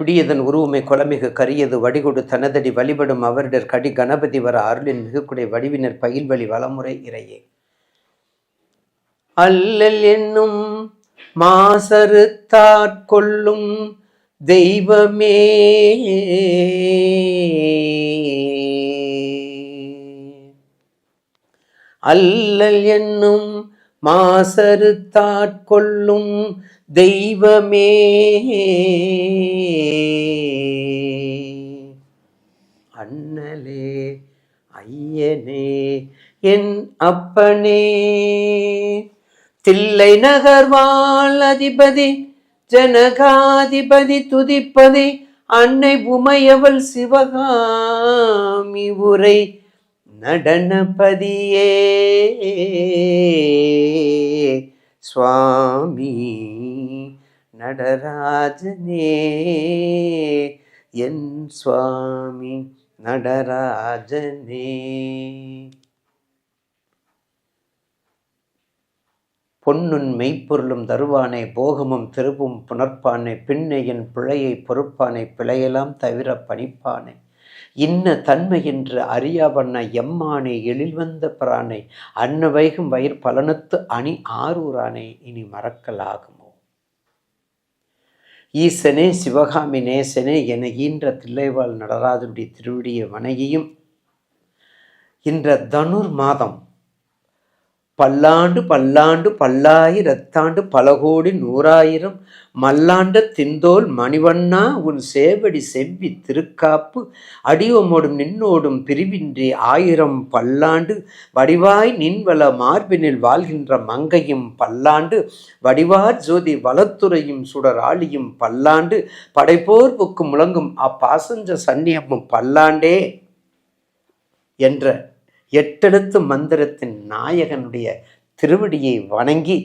பிடியதன் உருவமை கொலமிகு கரியது வடிகொடு தனதடி வழிபடும் அவரிடர் கடி கணபதி வர அருளின் மிகுக்குடை வடிவினர் பயில்வழி வளமுறை இறையே. அல்லல் என்னும் மாசறுத்தாட்கொள்ளும் தெய்வமே, அல்லல் என்னும் மாசறுத்தாட்கொள்ளும் தெய்வமே, அண்ணலே ஐயனே என் அப்பனே, தில்லை நகர்வாழ் அதிபதி ஜனகாதிபதி துதிப்பதி அன்னை உமையவள் சிவகாமி உரை நடனபதியே சுவாமி நடராஜனே என் சுவாமி நடராஜனே. பொன்னுன் மெய்ப்பொருளும் தருவானை போகமும் திருப்பும் புணர்ப்பானை பின்னை என் பிழையை பொறுப்பானை பிழையெல்லாம் தவிர பணிப்பானை இன்ன தன்மை என்று அறியாவண்ண எம்மானை எழில் வந்த பிரானை அன்ன வைகும் வயிர் பலனத்து அணி ஆரூரானே இனி மறக்கலாகுமோ. ஈசனே சிவகாமி நேசனே என ஈன்ற தில்லைவாழ் நடராஜனுடைய திருவிடிய வணங்கியும் இன்ற தனுர் மாதம் பல்லாண்டு பல்லாண்டு பல்லாயிரத்தாண்டு பல கோடி நூறாயிரம் மல்லாண்ட திந்தோல் மணிவண்ணா உன் சேவடி செவ்வி திருக்காப்பு அடியோமோடும் நின்னோடும் பிரிவின்றி ஆயிரம் பல்லாண்டு வடிவாய் நின்வள மார்பினில் வாழ்கின்ற மங்கையும் பல்லாண்டு வடிவார் ஜோதி வளத்துறையும் சுடராளியும் பல்லாண்டு படைப்போர் புக்கு முழங்கும் அப்பாசஞ்ச சன்னியமும் பல்லாண்டே என்ற எட்டெழுத்து மந்திரத்தின் நாயகனுடைய திருவடியை வணங்கி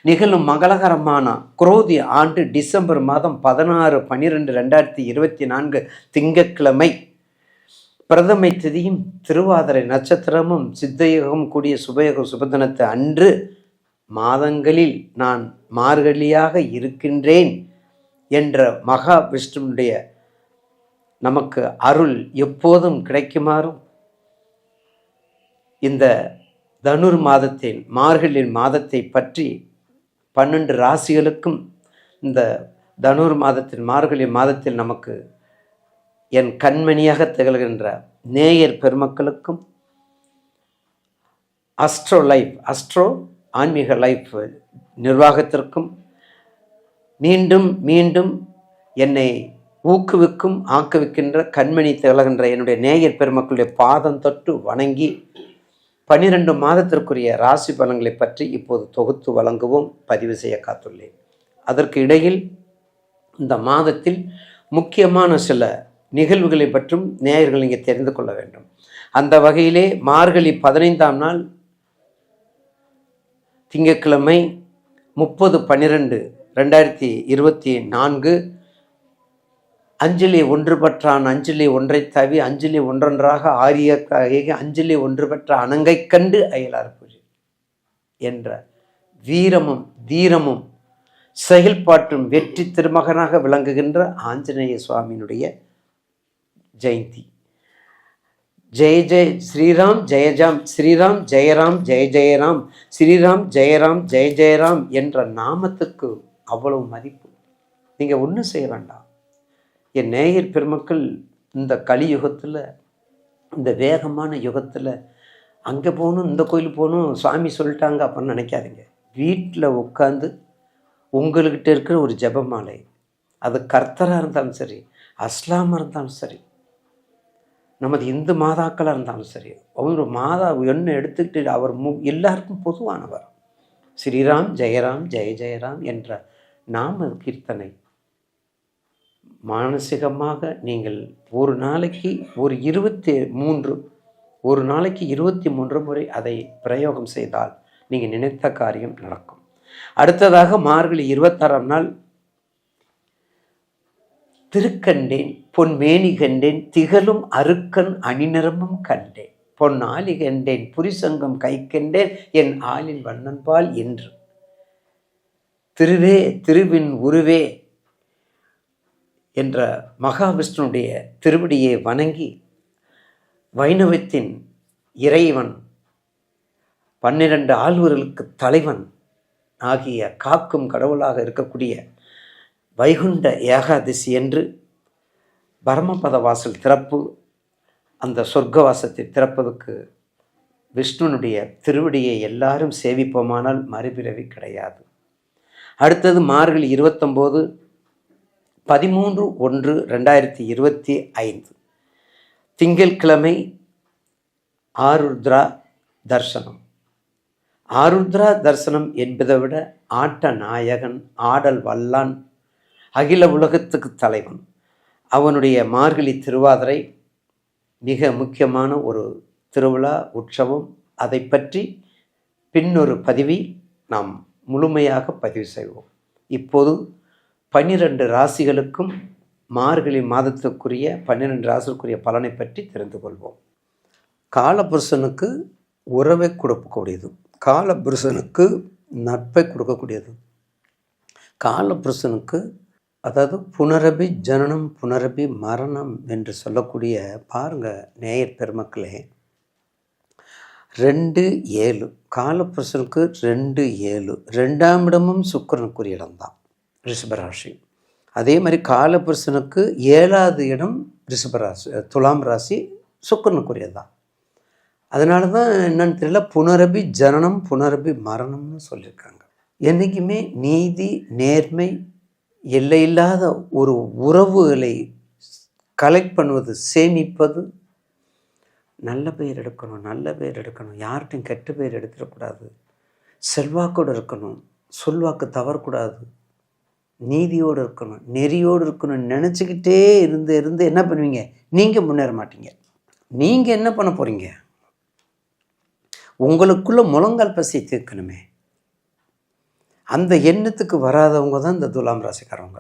நிகழும் மங்களகரமான குரோதி ஆண்டு டிசம்பர் மாதம் 16/12/2024 திங்கட்கிழமை பிரதமை திதியும் திருவாதிரை நட்சத்திரமும் சித்தயுகம் கூடிய சுபயோக சுபதினத்து அன்று மாதங்களில் நான் மார்கழியாக இருக்கின்றேன் என்ற மகா விஷ்ணுனுடைய நமக்கு அருள் எப்போதும் கிடைக்குமாறும் இந்த தனுர் மாதத்தில் மார்கழி மாதத்தை பற்றி 12 ராசிகளுக்கும் இந்த தனுர் மாதத்தில் மார்கழி மாதத்தில் நமக்கு என் கண்மணியாக திகழ்கின்ற நேயர் பெருமக்களுக்கும் அஸ்ட்ரோ ஆன்மீக லைஃப் நிர்வாகத்திற்கும் மீண்டும் மீண்டும் என்னை ஊக்குவிக்கும் ஆக்குவிக்கின்ற கண்மணி திகழ்கின்ற என்னுடைய நேயர் பெருமக்களுடைய பாதம் தொட்டு வணங்கி 12 மாதத்திற்குரிய ராசி பலன்களை பற்றி இப்போது தொகுத்து வழங்கவும் பதிவு செய்ய காத்துள்ளேன். அதற்கு இடையில் இந்த மாதத்தில் முக்கியமான சில நிகழ்வுகளை பற்றும் நேயர்கள் இங்கே தெரிந்து கொள்ள வேண்டும். அந்த வகையிலே மார்கழி 15ஆம் நாள் திங்கட்கிழமை 30/12/2024 அஞ்சலி ஒன்று பெற்றான் அஞ்சலி ஒன்றை தவி அஞ்சலி ஒன்றொன்றாக ஆரிய அஞ்சலி ஒன்று பெற்ற அணங்கை கண்டு அயலார் பூஜை என்ற வீரமும் தீரமும் செயல்பாற்றும் வெற்றி திருமகனாக விளங்குகின்ற ஆஞ்சநேய சுவாமியினுடைய ஜெயந்தி. ஜெய ஜெய ஸ்ரீராம் ஜெயஜாம் ஸ்ரீராம் ஜெயராம் ஜெய ஜெயராம் ஸ்ரீராம் ஜெயராம் ஜெய ஜெயராம் என்ற நாமத்துக்கு அவ்வளவு மதிப்பு. நீங்கள் ஒன்றும் செய்ய வேண்டாம். என் நேயர் பெருமக்கள் இந்த கலியுகத்தில் இந்த வேகமான யுகத்தில் அங்கே போகணும் இந்த கோயில் போகணும் சுவாமி சொல்லிட்டாங்க அப்படின்னு நினைக்காதீங்க. வீட்டில் உட்காந்து உங்கள்கிட்ட இருக்கிற ஒரு ஜெபமாலை, அது கர்த்தராக இருந்தாலும் சரி, அஸ்லாமாக இருந்தாலும் சரி, நமது இந்து மாதாக்களாக இருந்தாலும் சரி, அவர் மாதா என்ன எடுத்துக்கிட்டு அவர் எல்லாருக்கும் பொதுவானவர். ஸ்ரீராம் ஜெயராம் ஜெய ஜெயராம் என்ற நாம கீர்த்தனை மானசீகமாக நீங்கள் ஒரு நாளைக்கு 23 முறை அதை பிரயோகம் செய்தால் நீங்கள் நினைத்த காரியம் நடக்கும். அடுத்ததாக மார்கழி 26ஆம் நாள் திருக்கண்டேன் பொன்மேனி கண்டேன் திகழும் அருக்கன் அணிநிறமும் கண்டேன் பொன்னாலி கண்டேன் புரிசங்கம் கை கண்டேன் என் ஆளின் வண்ணன்பால் என்று திருவே திருவின் உருவே என்ற மகாவிஷ்ணுடைய திருவடியை வணங்கி வைணவத்தின் இறைவன் 12 ஆழ்வர்களுக்கு தலைவன் ஆகிய காக்கும் கடவுளாக இருக்கக்கூடிய வைகுண்ட ஏகாதசி என்று பரமபத வாசல் திறப்பு, அந்த சொர்க்கவாசத்தை திறப்பதற்கு விஷ்ணுனுடைய திருவடியை எல்லாரும் சேவிப்போமானால் மறுபிறவி கிடையாது. அடுத்தது மார்கழி 29 13/1/2025 திங்கட்கிழமை ஆருத்ரா தர்சனம். ஆருத்ரா தரிசனம் என்பதை விட ஆட்ட நாயகன், ஆடல் வல்லான், அகில உலகத்துக்கு தலைவன், அவனுடைய மார்கழி திருவாதிரை மிக முக்கியமான ஒரு திருவிழா உற்சவம். அதை பற்றி பின்னொரு பதிவில் நாம் முழுமையாக பதிவு செய்வோம். இப்போது 12 ராசிகளுக்கும் மார்கழி மாதத்துக்குரிய 12 ராசிக்குரிய பலனை பற்றி தெரிந்து கொள்வோம். காலபுருஷனுக்கு உறவை கொடுக்கக்கூடியது, காலபுருஷனுக்கு நட்பை கொடுக்கக்கூடியது, காலபுருஷனுக்கு அதாவது புனரபி ஜனனம் புனரபி மரணம் என்று சொல்லக்கூடிய பாருங்க நேயர் பெருமக்களே, 2-7 காலபுருஷனுக்கு 2-7 2ஆம் இடமும் சுக்கிரனுக்குரிய இடம்தான் ரிஷபராசி. அதே மாதிரி காலபுருஷனுக்கு 7ஆவது இடம் ரிஷபராசி, துலாம் ராசி சுக்கிரனுக்குரியதான். அதனால தான் என்னன்னு தெரியல, புனரபி ஜனனம் புனரபி மரணம்னு சொல்லியிருக்காங்க. என்றைக்குமே நீதி நேர்மை எல்லையில்லாத ஒரு உறவுகளை கலெக்ட் பண்ணுவது, சேமிப்பது, நல்ல பெயர் எடுக்கணும், நல்ல பெயர் எடுக்கணும், யார்கிட்டையும் கெட்ட பெயர் எடுத்துடக்கூடாது, செல்வாக்கோடு இருக்கணும், சொல்வாக்கு தவறக்கூடாது, நீதியோடு இருக்கணும், நெறியோடு இருக்கணும். நினச்சிக்கிட்டே இருந்து என்ன பண்ணுவீங்க? நீங்கள் முன்னேற மாட்டீங்க. நீங்கள் என்ன பண்ண போகிறீங்க? உங்களுக்குள்ள முழங்கால் பசியை தீர்க்கணுமே. அந்த எண்ணத்துக்கு வராதவங்க தான் இந்த துலாம் ராசிக்காரவங்க.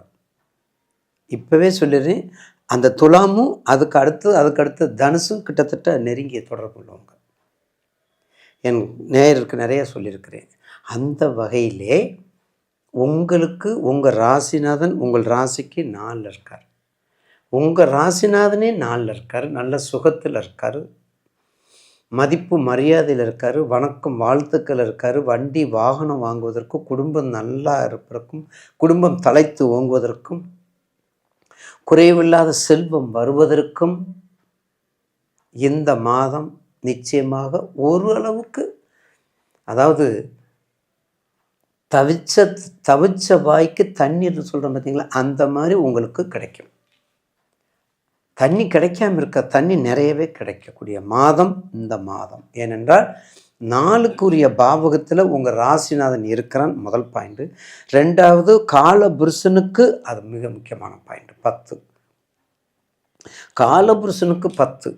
இப்போவே சொல்லிடுறேன், அந்த துலாமும் அதுக்கு அடுத்து தனுசும் கிட்டத்தட்ட நெருங்கிய தொடர்பு உள்ளவங்க. என் நேயருக்கு நிறைய சொல்லியிருக்கிறேன். அந்த வகையிலே உங்களுக்கு உங்கள் ராசிநாதன் உங்கள் ராசிக்கு 4 இருக்கார். உங்கள் ராசிநாதனே 4 இருக்கார். நல்ல சுகத்தில் இருக்கார், மதிப்பு மரியாதையில் இருக்கார், வணக்கம் வாழ்த்துக்கள் இருக்கார், வண்டி வாகனம் வாங்குவதற்கும், குடும்பம் நல்லா இருப்பதற்கும், குடும்பம் தலைத்து ஓங்குவதற்கும், குறைவில்லாத செல்வம் வருவதற்கும் இந்த மாதம் நிச்சயமாக ஓரளவுக்கு, அதாவது தவிச்ச வாய்க்கு தண்ணீர் சொல்கிறோம் பார்த்தீங்களா, அந்த மாதிரி உங்களுக்கு கிடைக்கும். தண்ணி கிடைக்காம இருக்க தண்ணி நிறையவே கிடைக்கக்கூடிய மாதம் இந்த மாதம். ஏனென்றால் 4க்குரிய பாவகத்தில் உங்கள் ராசிநாதன் இருக்கிறான், முதல் பாயிண்ட்டு. 2வது காலபுருஷனுக்கு அது மிக முக்கியமான பாயிண்ட், 10 காலபுருஷனுக்கு 10.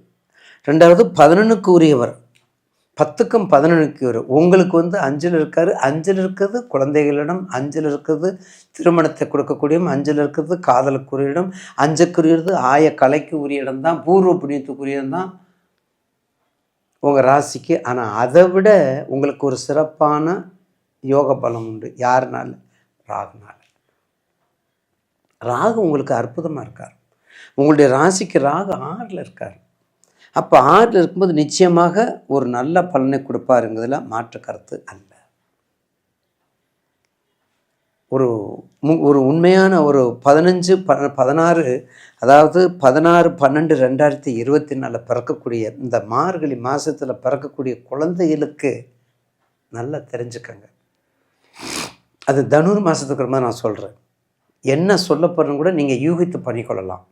2வது 11க்கு உரியவர், 10க்கும் 11க்கு உரியவர். உங்களுக்கு 5ல் இருக்கார். 5ல் இருக்கிறது குழந்தைகளிடம், 5ல் இருக்கிறது திருமணத்தை கொடுக்கக்கூடிய, 5ல் இருக்கிறது காதலுக்குரிய இடம், 5க்குரியது ஆய கலைக்கு உரிய இடம் தான், பூர்வ புண்ணியத்துக்குரிய இடம் தான் உங்கள் ராசிக்கு. ஆனால் அதை விட உங்களுக்கு ஒரு சிறப்பான யோக பலம் உண்டு. யாருனால? ராகுனால. ராகு உங்களுக்கு அற்புதமாக இருக்கார். உங்களுடைய ராசிக்கு ராகு 6ல் இருக்கார். அப்போ 6ல் இருக்கும்போது நிச்சயமாக ஒரு நல்ல பலனை கொடுப்பாருங்கிறதுல மாற்று கருத்து அல்ல. ஒரு உண்மையான ஒரு 15-16, அதாவது 16-12-2024 பிறக்கக்கூடிய இந்த மார்கழி மாதத்தில் பிறக்கக்கூடிய குழந்தைகளுக்கு நல்லா தெரிஞ்சுக்கங்க. அது தனுர் மாதத்துக்கு மாதிரி நான் சொல்கிறேன். என்ன சொல்ல போகிறேன்னு கூட நீங்கள் யூகித்து பண்ணிக்கொள்ளலாம்.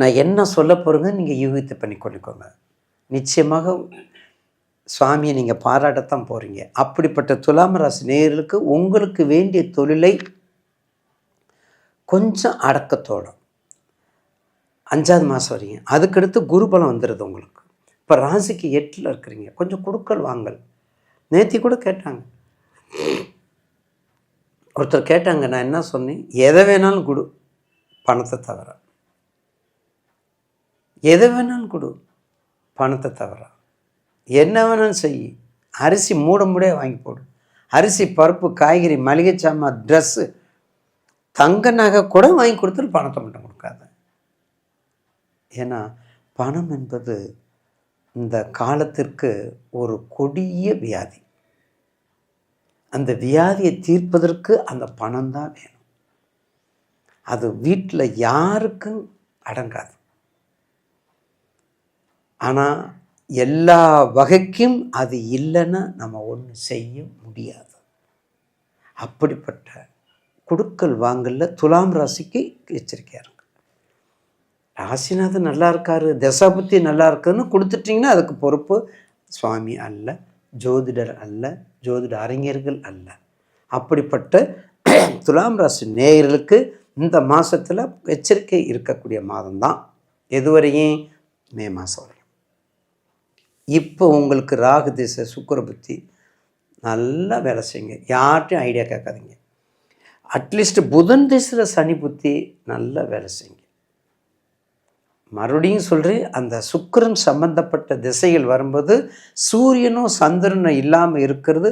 நான் என்ன சொல்ல போகிறேங்க நீங்கள் யூகித்து பண்ணிக்கொள்ளிக்கோங்க. நிச்சயமாக சுவாமியை நீங்கள் பாராட்டத்தான் போகிறீங்க. அப்படிப்பட்ட துலாம் ராசி நேயர்களுக்கு உங்களுக்கு வேண்டிய தொழிலை கொஞ்சம் அடக்கத்தோடு 5வது மாதம் வரீங்க. அதுக்கடுத்து குருபலம் வந்துடுது உங்களுக்கு. இப்போ ராசிக்கு 8ல் இருக்கிறீங்க. கொஞ்சம் கொடுக்கல் வாங்கல். நேற்று கூட கேட்டாங்க, ஒருத்தர் கேட்டாங்க, நான் என்ன சொன்னேன்? எதை வேணாலும் கொடு, பணத்தை தவிர. எதை வேணாலும் கொடு, பணத்தை தவிர. என்ன வேணாலும் செய். அரிசி மூட வாங்கி போடு. அரிசி பருப்பு காய்கறி மளிகை சாமான் ட்ரெஸ்ஸு தங்க நகை கூட வாங்கி கொடுத்துட்டு பணத்தை மட்டும் கொடுக்காத. ஏன்னா பணம் என்பது இந்த காலத்திற்கு ஒரு கொடிய வியாதி. அந்த வியாதியை தீர்ப்பதற்கு அந்த பணம் தான் வேணும். அது வீட்டில் யாருக்கும் அடங்காது. ஆனால் எல்லா வகைக்கும் அது இல்லைன்னா நம்ம ஒன்றும் செய்ய முடியாது. அப்படிப்பட்ட கொடுக்கல் வாங்கல துலாம் ராசிக்கு எச்சரிக்கையாக இருங்க. ராசிநாதன் நல்லா இருக்காரு, தசாபுத்தி நல்லா இருக்குன்னு கொடுத்துட்டிங்கன்னா அதுக்கு பொறுப்பு சுவாமி அல்ல, ஜோதிடர் அல்ல, ஜோதிட அறிஞர்கள் அல்ல. அப்படிப்பட்ட துலாம் ராசி நேயர்களுக்கு இந்த மாதத்தில் எச்சரிக்கை இருக்கக்கூடிய மாதம்தான். எதுவரையும்? மே மாதம் வரையும். இப்போ உங்களுக்கு ராகு திசை சுக்கிர புத்தி நல்லா வேலை செய்யுங்க. யார்ட்டையும் ஐடியா கேட்காதீங்க. அட்லீஸ்ட் புதன் திசையில் சனி புத்தி நல்லா வேலை செய்யுங்க. மறுபடியும் சொல்கிறேன், அந்த சுக்கிரன் சம்பந்தப்பட்ட திசைகள் வரும்போது சூரியனும் சந்திரனும் இல்லாமல் இருக்கிறது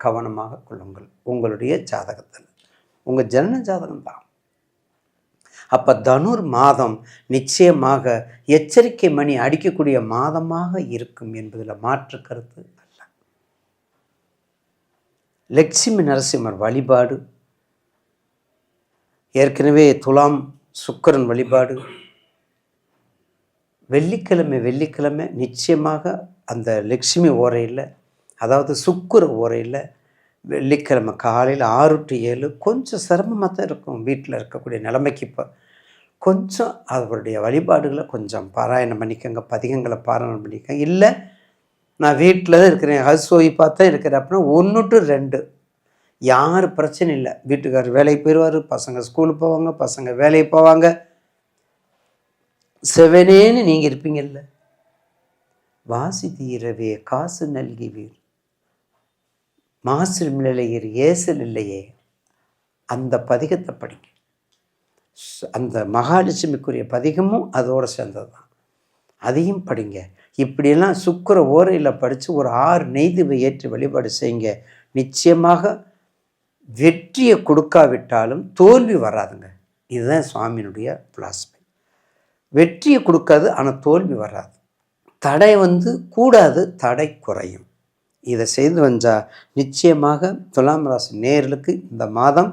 கவனமாக கொள்ளுங்கள். உங்களுடைய ஜாதகத்தில் உங்கள் ஜனன ஜாதகம் தான். அப்போ தனுர் மாதம் நிச்சயமாக எச்சரிக்கை மணி அடிக்கக்கூடிய மாதமாக இருக்கும் என்பதில் மாற்று கருத்து அல்ல. லட்சுமி நரசிம்மர் வழிபாடு, ஏற்கனவே துலாம் சுக்கிரன் வழிபாடு, வெள்ளிக்கிழமை நிச்சயமாக அந்த லட்சுமி ஓரையில், அதாவது சுக்கிர ஓரையில் வெள்ளிக்கிழமை காலையில் 6 to 7 கொஞ்சம் சிரமமாக தான் இருக்கும். வீட்டில் இருக்கக்கூடிய நிலைமைக்கு இப்போ கொஞ்சம் அவருடைய வழிபாடுகளை கொஞ்சம் பாராயணம் பண்ணிக்கோங்க, பதிகங்களை பாராயணம் பண்ணிக்கோங்க. இல்லை நான் வீட்டில் தான் இருக்கிறேன், ஹவுஸ் ஒய்ஃபாக தான் இருக்கிறேன் அப்படின்னா 1 to 2 யார் பிரச்சனை இல்லை. வீட்டுக்காரர் வேலைக்கு போயிடுவார், பசங்க ஸ்கூலுக்கு போவாங்க, பசங்க வேலைக்கு போவாங்க, செவனேன்னு நீங்கள் இருப்பீங்கல்ல. வாசி தீரவே காசு நல்கிவீர், மாசில் நிலையீர் ஏசல் இல்லையே. அந்த பதிகத்தை படிங்க. அந்த மகாலட்சுமிக்குரிய பதிகமும் அதோடு சேர்ந்தது தான், அதையும் படிங்க. இப்படியெல்லாம் சுக்கிர ஓரையில் படித்து ஒரு 6 நெய்தீப ஏற்றி வழிபாடு செய்யுங்க. நிச்சயமாக வெற்றியை கொடுக்காவிட்டாலும் தோல்வி வராதுங்க. இதுதான் சுவாமியினுடைய பிலாசபி. வெற்றியை கொடுக்காது, ஆனால் தோல்வி வராது. தடை கூடாது, தடை குறையும். இதை செய்து வந்தால் நிச்சயமாக துலாம் ராசி நேயர்களுக்கு இந்த மாதம்,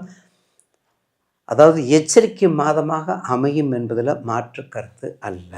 அதாவது எச்சரிக்கை மாதமாக அமையும் என்பதில் மாற்று கருத்து அல்ல.